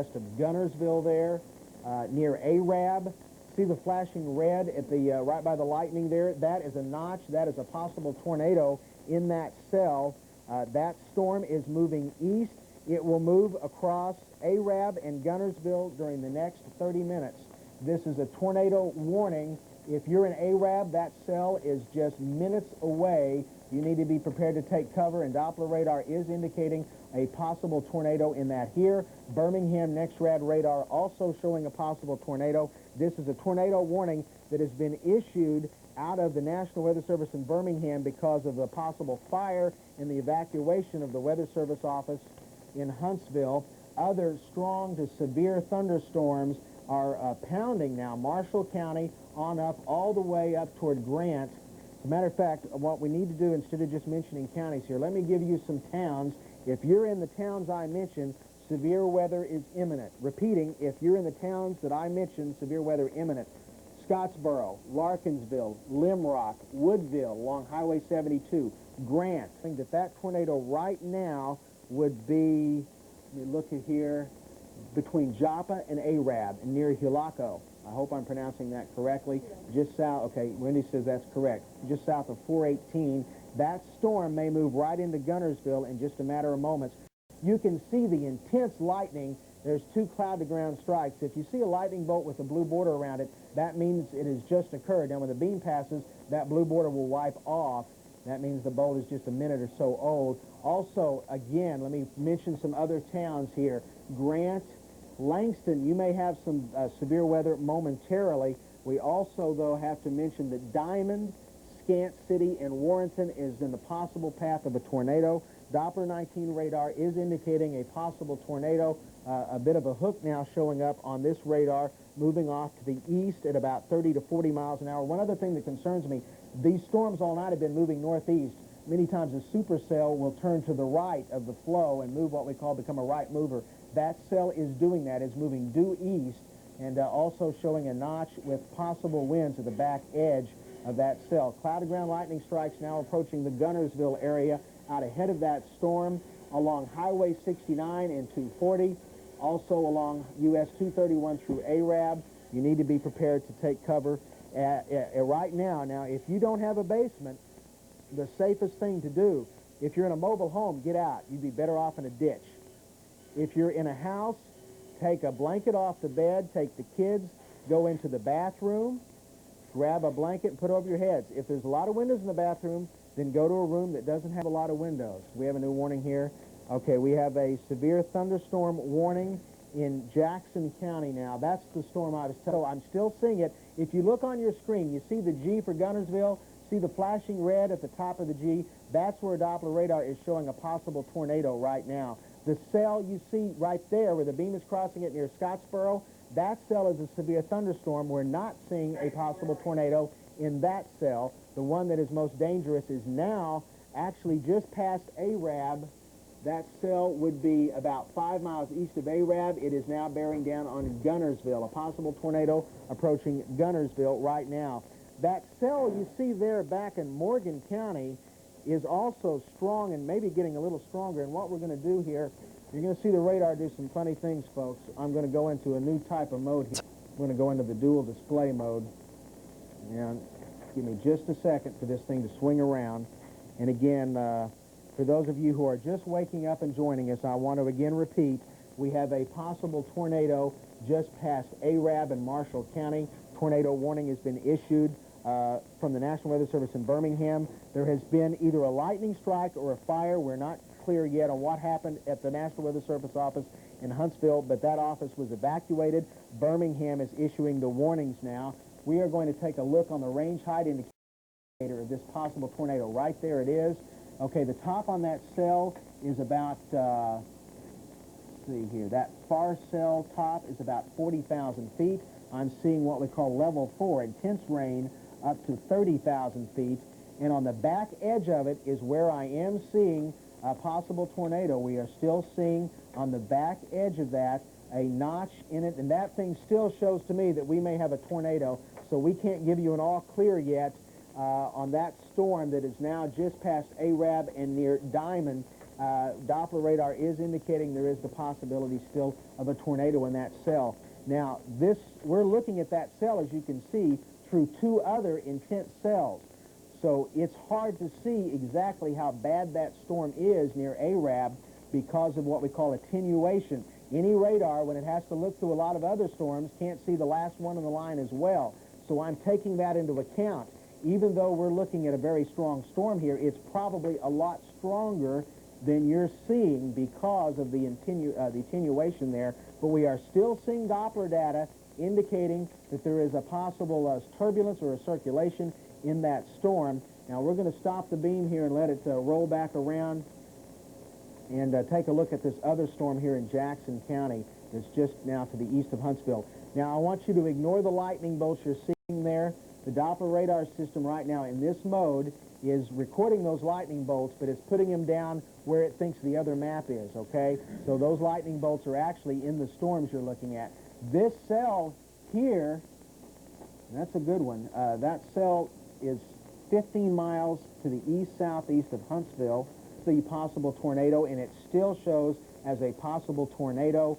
west of Gunnersville there, near Arab. See the flashing red at the right by the lightning there? That is a notch. That is a possible tornado in that cell. That storm is moving east. It will move across Arab and Gunnersville during the next 30 minutes. This is a tornado warning. If you're in Arab, that cell is just minutes away. You need to be prepared to take cover, and Doppler radar is indicating a possible tornado in that here. Birmingham NEXRAD radar also showing a possible tornado. This is a tornado warning that has been issued out of the National Weather Service in Birmingham because of the possible fire and the evacuation of the Weather Service office in Huntsville. Other strong to severe thunderstorms are pounding now Marshall County on up all the way up toward Grant. As a matter of fact, what we need to do, instead of just mentioning counties here, let me give you some towns. If you're in the towns I mentioned, severe weather is imminent. Repeating, if you're in the towns that I mentioned, severe weather imminent. Scottsboro, Larkinsville, Limrock, Woodville along Highway 72, Grant. I think that tornado right now would be, let me look at here, between Joppa and Arab, near Hulaco. I hope I'm pronouncing that correctly. Just south, okay, Wendy says that's correct. Just south of 418. That storm may move right into Gunnersville in just a matter of moments. You can see the intense lightning. There's 2 cloud-to-ground strikes. If you see a lightning bolt with a blue border around it, that means it has just occurred. Now, when the beam passes, that blue border will wipe off. That means the bolt is just a minute or so old. Also, again, let me mention some other towns here. Grant, Langston, you may have some severe weather momentarily. We also, though, have to mention that Diamond, Scant City, and Warrenton is in the possible path of a tornado. Doppler 19 radar is indicating a possible tornado. A bit of a hook now showing up on this radar, moving off to the east at about 30 to 40 miles an hour. One other thing that concerns me, these storms all night have been moving northeast. Many times a supercell will turn to the right of the flow and move what we call become a right mover. That cell is doing that, is moving due east, and also showing a notch with possible winds at the back edge of that cell. Cloud-to-ground lightning strikes now approaching the Gunnersville area out ahead of that storm along Highway 69 and 240, also along US 231 through Arab. You need to be prepared to take cover right now. Now, if you don't have a basement, the safest thing to do, if you're in a mobile home, get out. You'd be better off in a ditch. If you're in a house, take a blanket off the bed, take the kids, go into the bathroom, grab a blanket and put it over your heads. If there's a lot of windows in the bathroom, then go to a room that doesn't have a lot of windows. We have a new warning here. Okay, we have a severe thunderstorm warning in Jackson County now. That's the storm I was telling you. I'm still seeing it. If you look on your screen, you see the G for Gunnersville, see the flashing red at the top of the G. That's where Doppler radar is showing a possible tornado right now. The cell you see right there where the beam is crossing it near Scottsboro, that cell is a severe thunderstorm. We're not seeing a possible tornado in that cell. The one that is most dangerous is now actually just past Arab. That cell would be about 5 miles east of Arab. It is now bearing down on Gunnersville, a possible tornado approaching Gunnersville right now. That cell you see there back in Morgan County is also strong and maybe getting a little stronger. And what we're going to do here, you're going to see the radar do some funny things, folks. I'm going to go into a new type of mode here. I'm going to go into the dual display mode. And give me just a second for this thing to swing around. And again, for those of you who are just waking up and joining us, I want to again repeat, we have a possible tornado just past Arab and Marshall County. Tornado warning has been issued from the National Weather Service in Birmingham. There has been either a lightning strike or a fire. We're not clear yet on what happened at the National Weather Service office in Huntsville, but that office was evacuated. Birmingham is issuing the warnings now. We are going to take a look on the range height indicator of this possible tornado. Right there it is. Okay, the top on that cell is about, let's see here, that far cell top is about 40,000 feet. I'm seeing what we call level 4, intense rain, up to 30,000 feet. And on the back edge of it is where I am seeing a possible tornado. We are still seeing on the back edge of that a notch in it, and that thing still shows to me that we may have a tornado. So we can't give you an all clear yet on that storm that is now just past Arab and near Diamond. Doppler radar is indicating there is the possibility still of a tornado in that cell. Now, we're looking at that cell, as you can see, through two other intense cells. So it's hard to see exactly how bad that storm is near Arab because of what we call attenuation. Any radar, when it has to look through a lot of other storms, can't see the last one in the line as well. So I'm taking that into account. Even though we're looking at a very strong storm here, it's probably a lot stronger than you're seeing because of the attenuation there. But we are still seeing Doppler data indicating that there is a possible turbulence or a circulation in that storm. Now we're going to stop the beam here and let it roll back around and take a look at this other storm here in Jackson County that's just now to the east of Huntsville. Now I want you to ignore the lightning bolts you're seeing there. The Doppler radar system right now in this mode is recording those lightning bolts, but it's putting them down where it thinks the other map is, okay? So those lightning bolts are actually in the storms you're looking at. This cell here, that's a good one. That cell is 15 miles to the east-southeast of Huntsville, the possible tornado, and it still shows as a possible tornado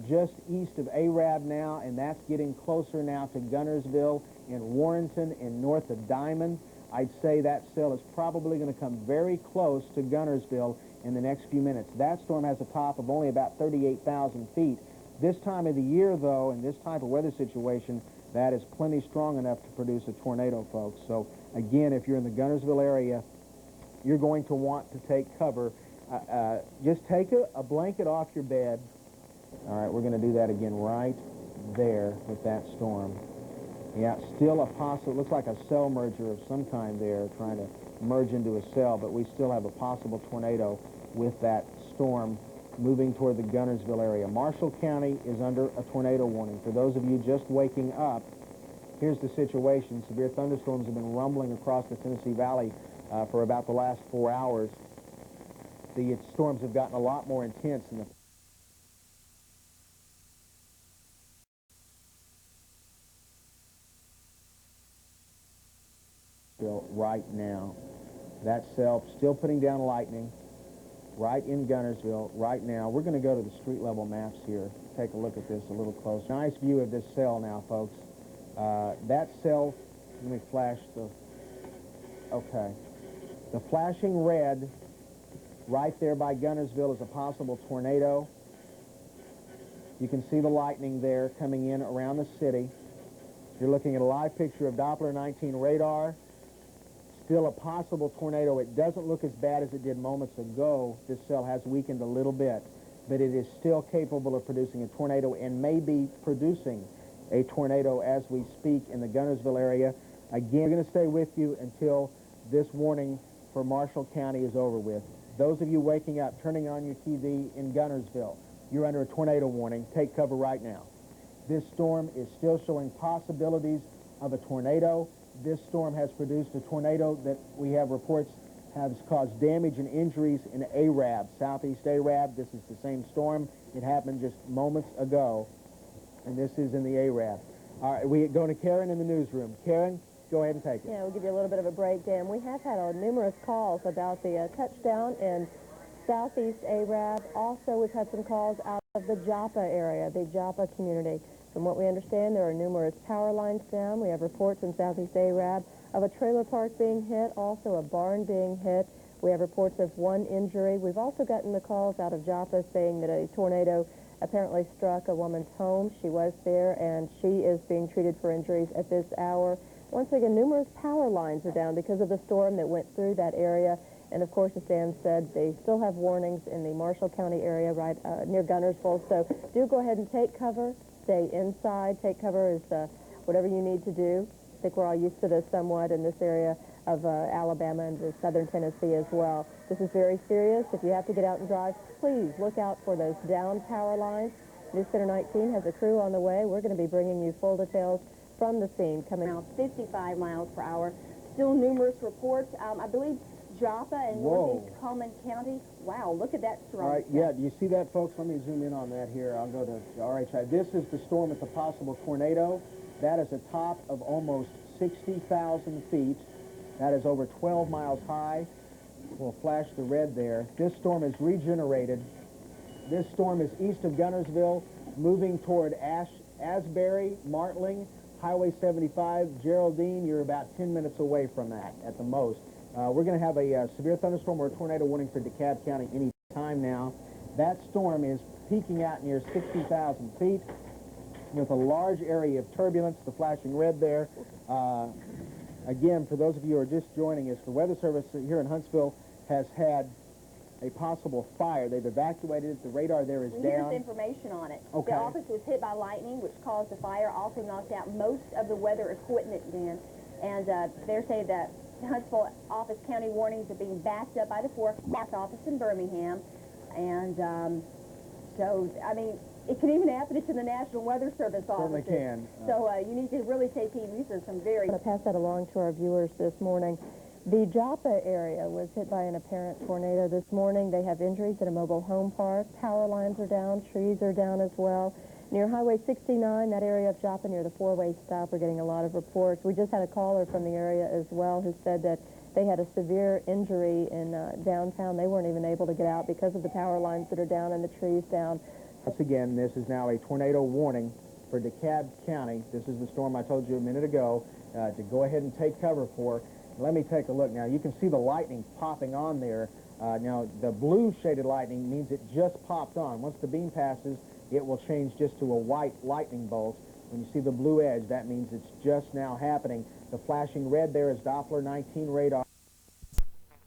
just east of Arab now, and that's getting closer now to Gunnersville and Warrenton and north of Diamond. I'd say that cell is probably going to come very close to Gunnersville in the next few minutes. That storm has a top of only about 38,000 feet. This time of the year, though, in this type of weather situation, that is plenty strong enough to produce a tornado, folks. So, again, if you're in the Gunnersville area, you're going to want to take cover. Just take a blanket off your bed. All right, we're going to do that again right there with that storm. Yeah, still a possible, looks like a cell merger of some kind there, trying to merge into a cell, but we still have a possible tornado with that storm moving toward the Gunnersville area. Marshall County is under a tornado warning. For those of you just waking up, here's the situation. Severe thunderstorms have been rumbling across the Tennessee Valley for about the last 4 hours. The storms have gotten a lot more intense in the right now. That cell still putting down lightning right in Gunnersville right now. We're going to go to the street level maps here. Take a look at this a little closer. Nice view of this cell now, folks. That cell, let me flash the, okay. The flashing red right there by Gunnersville is a possible tornado. You can see the lightning there coming in around the city. You're looking at a live picture of Doppler 19 radar. Still a possible tornado. It doesn't look as bad as it did moments ago. This cell has weakened a little bit, but it is still capable of producing a tornado and may be producing a tornado as we speak in the Gunnersville area. Again, we're going to stay with you until this warning for Marshall County is over with. Those of you waking up, turning on your TV in Gunnersville, you're under a tornado warning. Take cover right now. This storm is still showing possibilities of a tornado. This storm has produced a tornado that we have reports has caused damage and injuries in Arab, southeast Arab. This is the same storm. It happened just moments ago, and this is in the Arab. All right, we go to Karen in the newsroom. Karen, go ahead and take it. Yeah, we'll give you a little bit of a breakdown. We have had numerous calls about the touchdown in southeast Arab. Also, we've had some calls out of the Joppa area, the Joppa community. From what we understand, there are numerous power lines down. We have reports in southeast Arab of a trailer park being hit, also a barn being hit. We have reports of one injury. We've also gotten the calls out of Joppa saying that a tornado apparently struck a woman's home. She was there, and she is being treated for injuries at this hour. Once again, numerous power lines are down because of the storm that went through that area. And, of course, as Dan said, they still have warnings in the Marshall County area right near Gunnersville. So do go ahead and take cover. Stay inside. Take cover is whatever you need to do. I think we're all used to this somewhat in this area of Alabama and the southern Tennessee as well. This is very serious. If you have to get out and drive, please look out for those down power lines. News Center 19 has a crew on the way. We're going to be bringing you full details from the scene coming out 55 miles per hour. Still numerous reports. I believe Joppa and northeast Cullman County. Wow, look at that storm. All right, yeah, do you see that, folks? Let me zoom in on that here. I'll go to RHI. This is the storm with the possible tornado. That is a top of almost 60,000 feet. That is over 12 miles high. We'll flash the red there. This storm is regenerated. This storm is east of Gunnersville, moving toward Asbury, Martling, Highway 75, Geraldine. You're about 10 minutes away from that at the most. We're going to have a severe thunderstorm or a tornado warning for DeKalb County any time now. That storm is peaking out near 60,000 feet with a large area of turbulence, the flashing red there. Again, for those of you who are just joining us, the Weather Service here in Huntsville has had a possible fire. They've evacuated it. The radar there is down. Here's information on it. Okay. The office was hit by lightning, which caused the fire, also knocked out most of the weather equipment then. And they're saying that the Huntsville office county warnings are being backed up by the forecast office in Birmingham. And so, I mean, it can even happen to the National Weather Service office. Certainly can. So you need to really take heed. These are some very... I'm going to pass that along to our viewers this morning. The Joppa area was hit by an apparent tornado this morning. They have injuries at a mobile home park. Power lines are down. Trees are down as well. Near Highway 69, that area of Joppa near the four-way stop, we're getting a lot of reports. We just had a caller from the area as well who said that they had a severe injury in downtown. They weren't even able to get out because of the power lines that are down and the trees down. Once again, this is now a tornado warning for DeKalb County. This is the storm I told you a minute ago to go ahead and take cover for. Let me take a look now. You can see the lightning popping on there. Now, the blue shaded lightning means it just popped on. Once the beam passes, it will change just to a white lightning bolt. When you see the blue edge, that means it's just now happening. The flashing red there is Doppler 19 radar.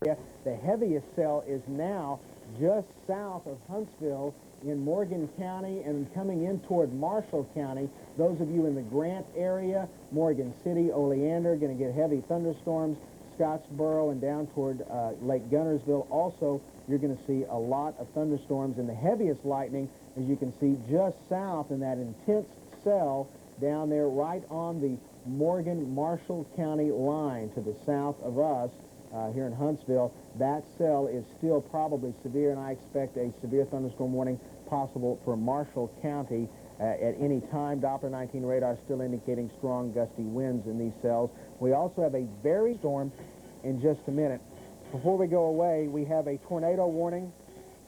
The heaviest cell is now just south of Huntsville in Morgan County and coming in toward Marshall County. Those of you in the Grant area, Morgan City, Oleander, going to get heavy thunderstorms. Scottsboro and down toward Lake Gunnersville. Also, you're going to see a lot of thunderstorms, and the heaviest lightning, as you can see, just south in that intense cell down there right on the Morgan-Marshall County line to the south of us here in Huntsville. That cell is still probably severe, and I expect a severe thunderstorm warning possible for Marshall County at any time. Doppler 19 radar still indicating strong gusty winds in these cells. We also have a very storm in just a minute. Before we go away, we have a tornado warning.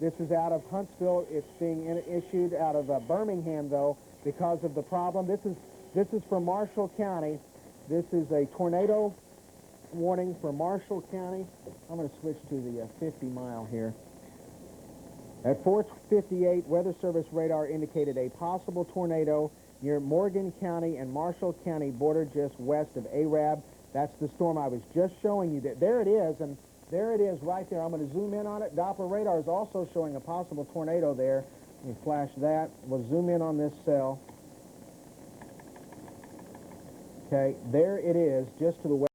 This is out of Huntsville. It's being issued out of Birmingham, though, because of the problem. This is for Marshall County. This is a tornado warning for Marshall County. I'm going to switch to the 50-mile here. At 4:58, Weather Service radar indicated a possible tornado near Morgan County and Marshall County border just west of Arab. That's the storm I was just showing you. There it is, and there it is right there. I'm going to zoom in on it. Doppler radar is also showing a possible tornado there. Let me flash that. We'll zoom in on this cell. Okay, there it is, just to the west.